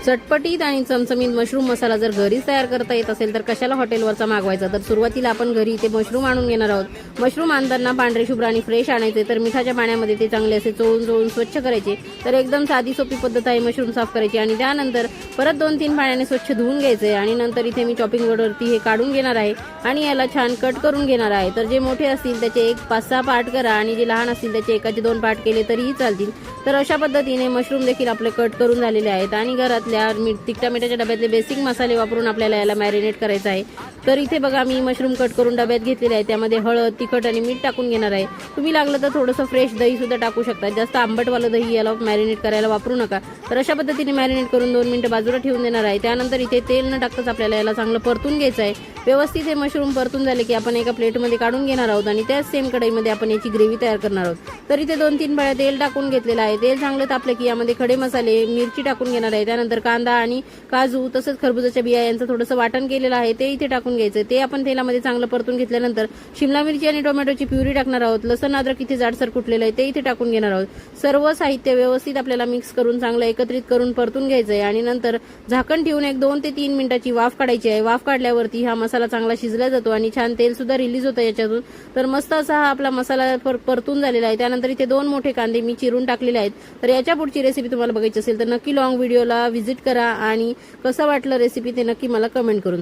चटपटीत आणि चमचमीत मशरूम मसाला जर घरीच तयार करता येत असेल तर कशाला हॉटेलवरचा मागवायचा। तर सुरुवातीला आपण घरी इथे मशरूम आणून घेणार आहोत। मशरूम आणताना पांढरे शुभ्र आणि फ्रेश आणायचे। तर मिठाच्या पाण्यामध्ये ते चांगले असे चोळून स्वच्छ करायचे। तर एकदम साधी सोपी पद्धत आहे मशरूम साफ करायची। आणि त्यानंतर परत 2-3 पाण्याने स्वच्छ धुवून घ्यायचे। आणि नंतर इथे मी चॉपिंग बोर्डवरती हे काढून घेणार आहे आणि याला छान कट करून घेणार आहे। तर जे मोठे असतील त्याचे 5-6 पार्ट करा आणि जे लहान असतील त्याचे एकाचे 2 पार्ट केले तरीही चालतील। तर अशा पद्धतीने मशरूम देखील आपले कट करून झालेले आहेत। आणि घरातल्या तिखटा मिठाच्या डब्यातले बेसिक मसाले वापरून आपल्याला याला मॅरिनेट करायचं आहे। तर इथे बघा मी मशरूम कट करून डब्यात घेतलेले आहे। त्यामध्ये हळद, तिखट आणि मीठ टाकून घेणार आहे। तुम्ही लागलं तर थोडंसं फ्रेश दही सुद्धा टाकू शकता। जास्त आंबटवालं दही याला मॅरिनेट करायला वापरू नका। तर अशा पद्धतीने मॅरिनेट करून 2 मिनिटं बाजूला ठेवून देणार आहे। त्यानंतर इथे तेल न टाकताच आपल्याला याला चांगलं परतून घ्यायचं आहे। व्यवस्थित हे मशरूम परतून झाले की आपण एका प्लेटमध्ये काढून घेणार आहोत आणि त्याच सेम कढईमध्ये आपण याची ग्रेव्ही तयार करणार आहोत। तर इथे 2-3 पळ्या तेल टाकून घेतलेलं आहे। तेल चांगलं तापलं की यामध्ये खडे मसाले, मिरची टाकून घेणार आहे। त्यानंतर कांदा आणि काजू तसंच खरबुजाच्या बिया यांचं थोडंसं वाटण केलेलं आहे ते इथे टाकून घ्यायचं। ते आपण तेलामध्ये चांगलं परतून घेतल्यानंतर शिमला मिरची आणि टोमॅटोची प्युरी टाकणार आहोत। लसण अद्रक इथे जाडसर कुटलेलं आहे ते इथे टाकून घेणार आहोत। सर्व साहित्य व्यवस्थित आपल्याला मिक्स करून चांगलं एकत्रित करून परतून घ्यायचं आहे। आणि नंतर झाकण ठेवून 1-2 ते 3 मिनिटाची वाफ काढायची आहे। वाफ काढल्यावरती हा मसाला चांगला शिजला जातो आणि छान तेल सुद्धा रिलीज होतं याच्यातून। तर मस्त असा हा आपला मसाला परतून झालेला आहे। त्यानंतर इथे 2 मोठे कांदे मी चिरून टाकलेले आहेत। तर याच्या पुढची रेसिपी तुम्हाला बघायची असेल तर नक्की लॉंग व्हिडिओला व्हिजिट करा आणि कसं वाटलं रेसिपी ते नक्की मला कमेंट करून